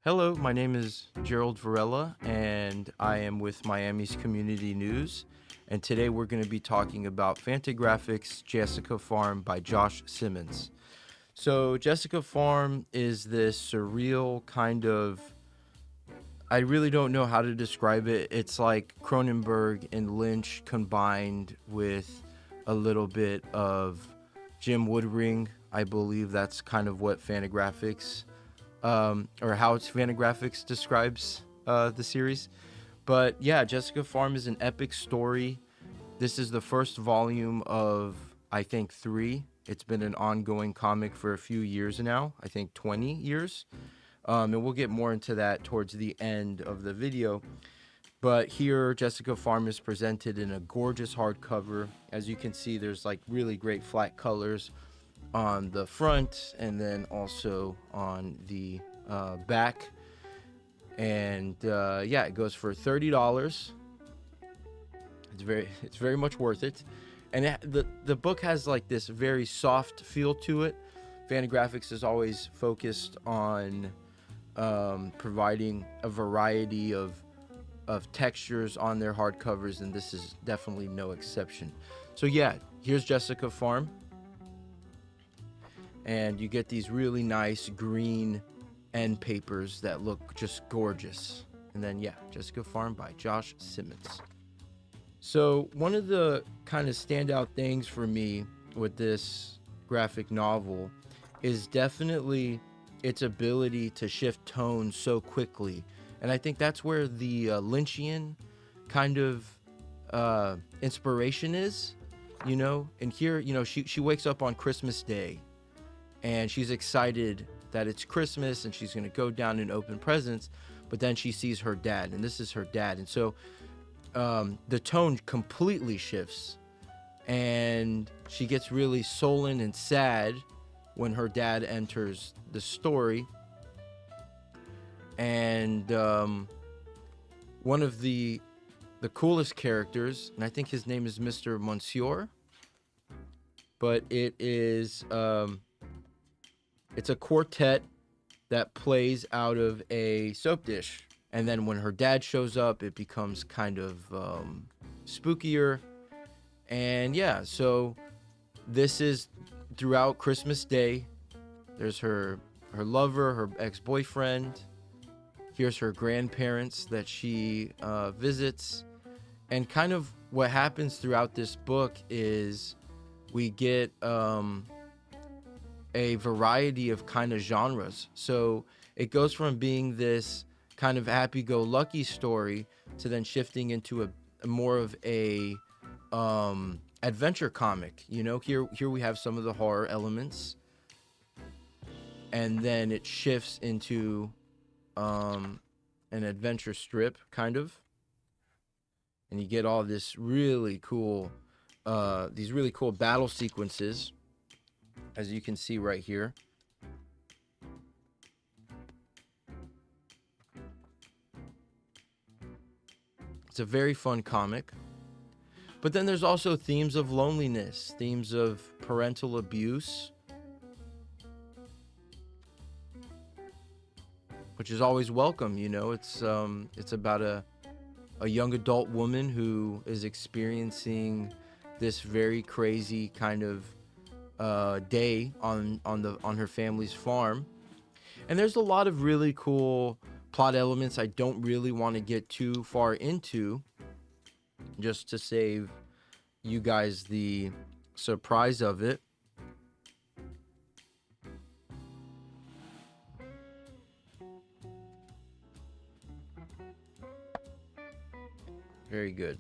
Hello, my name is Gerald Varela, and I am with Miami's Community News. And today we're going to be talking about Fantagraphics' Jessica Farm by Josh Simmons. So, Jessica Farm is this surreal kind of. I really don't know how to describe it. It's like Cronenberg and Lynch combined with a little bit of Jim Woodring. I believe that's kind of what Fantagraphics or how it's Fantagraphics describes the series. But yeah, Jessica Farm is an epic story. This is the first volume of, I think, 3. It's been an ongoing comic for a few years now, I think 20 years. And we'll get more into that towards the end of the video. But here, Jessica Farm is presented in a gorgeous hardcover. As you can see, there's like really great flat colors on the front and then also on the back. And yeah, it goes for $30. It's very much worth it. And the book has like this very soft feel to it. Fantagraphics is always focused on providing a variety of textures on their hardcovers, and this is definitely no exception. So yeah, here's Jessica Farm, and you get these really nice green end papers that look just gorgeous. And then yeah, Jessica Farm by Josh Simmons. So one of the kind of standout things for me with this graphic novel is definitely its ability to shift tone so quickly. And I think that's where the Lynchian kind of inspiration is, you know. And here, you know, she wakes up on Christmas Day and she's excited that it's Christmas and she's going to go down and open presents, but then she sees her dad, and this is her dad. And so the tone completely shifts, and she gets really sullen and sad when her dad enters the story. And one of the coolest characters, and I think his name is Mr. Monsieur, but it is it's a quartet that plays out of a soap dish. And then when her dad shows up, it becomes kind of spookier. And yeah, so this is throughout Christmas Day. There's her lover, her ex-boyfriend. Here's her grandparents that she visits. And kind of what happens throughout this book is we get a variety of kind of genres. So it goes from being this kind of happy-go-lucky story to then shifting into a more of a adventure comic. You know, here we have some of the horror elements, and then it shifts into an adventure strip kind of, and you get all this really cool these really cool battle sequences, as you can see right here. It's a very fun comic. But then there's also themes of loneliness, themes of parental abuse, which is always welcome. You know, it's about a young adult woman who is experiencing this very crazy kind of day on her family's farm. And there's a lot of really cool plot elements I don't really want to get too far into, just to save you guys the surprise of it. Very good.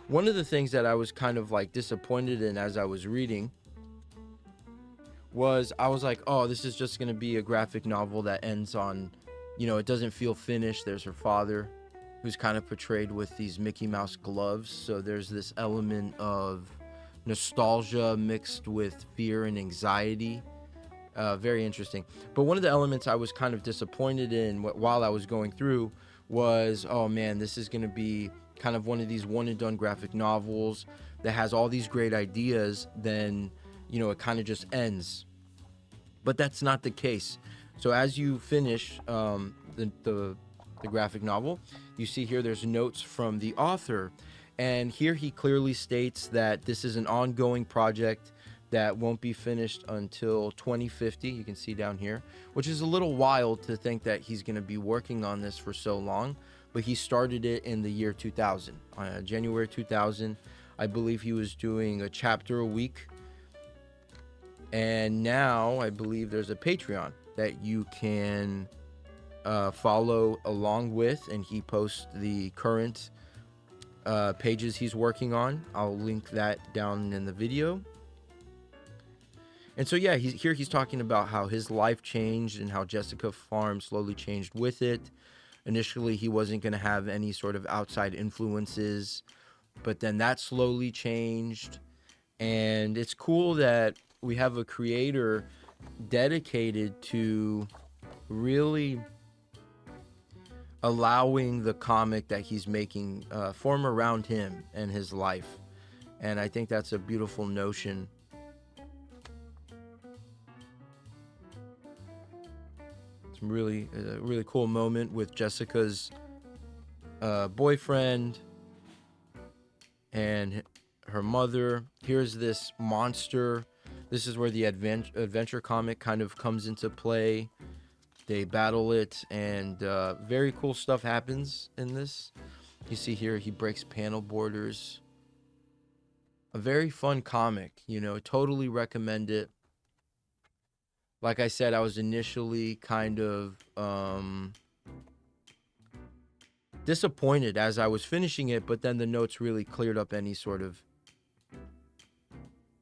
One of the things that I was kind of like disappointed in as I was reading was I was like, oh, this is just going to be a graphic novel that ends on, you know, it doesn't feel finished. There's her father, who's kind of portrayed with these Mickey Mouse gloves. So there's this element of nostalgia mixed with fear and anxiety. Very interesting. But one of the elements I was kind of disappointed in while I was going through was, oh man, this is going to be kind of one of these one and done graphic novels that has all these great ideas, then, you know, it kind of just ends. But that's not the case. So as you finish the graphic novel. You see here there's notes from the author, and here he clearly states that this is an ongoing project that won't be finished until 2050. You can see down here, which is a little wild to think that he's going to be working on this for so long, but he started it in the year 2000, January 2000. I believe he was doing a chapter a week, and now I believe there's a Patreon that you can follow along with, and he posts the current pages he's working on. I'll link that down in the video. And so yeah, he's talking about how his life changed and how Jessica Farm slowly changed with it. Initially, he wasn't going to have any sort of outside influences, but then that slowly changed. And it's cool that we have a creator dedicated to really allowing the comic that he's making form around him and his life. And I think that's a beautiful notion. It's really a really cool moment with Jessica's boyfriend and her mother. Here's this monster. This is where the adventure comic kind of comes into play. They battle it, and very cool stuff happens in this. You see here, he breaks panel borders. A very fun comic, you know, totally recommend it. Like I said, I was initially kind of disappointed as I was finishing it, but then the notes really cleared up any sort of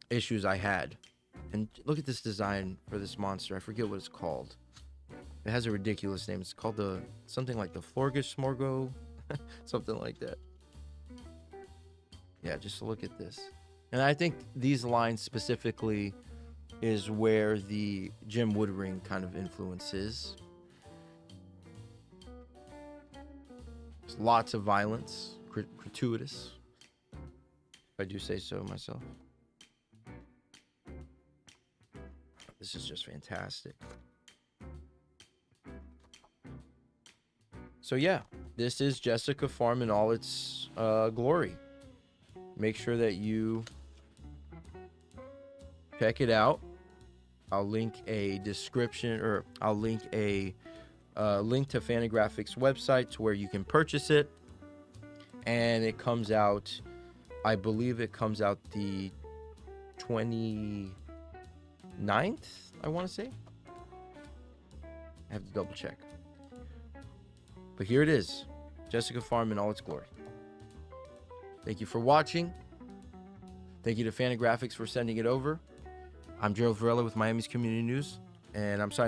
issues I had. And look at this design for this monster. I forget what it's called. It has a ridiculous name. It's called something like the Florgish Smorgo, something like that. Yeah, just look at this. And I think these lines specifically is where the Jim Woodring kind of influence is. There's lots of violence, gratuitous, if I do say so myself. This is just fantastic. So yeah, this is Jessica Farm in all its glory. Make sure that you check it out. I'll link a description, or I'll link a link to Fantagraphics website to where you can purchase it. And it comes out, I believe it comes out the 29th, I want to say. I have to double check. But here it is, Jessica Farm in all its glory. Thank you for watching. Thank you to Fantagraphics for sending it over. I'm Gerald Varela with Miami's Community News, and I'm signing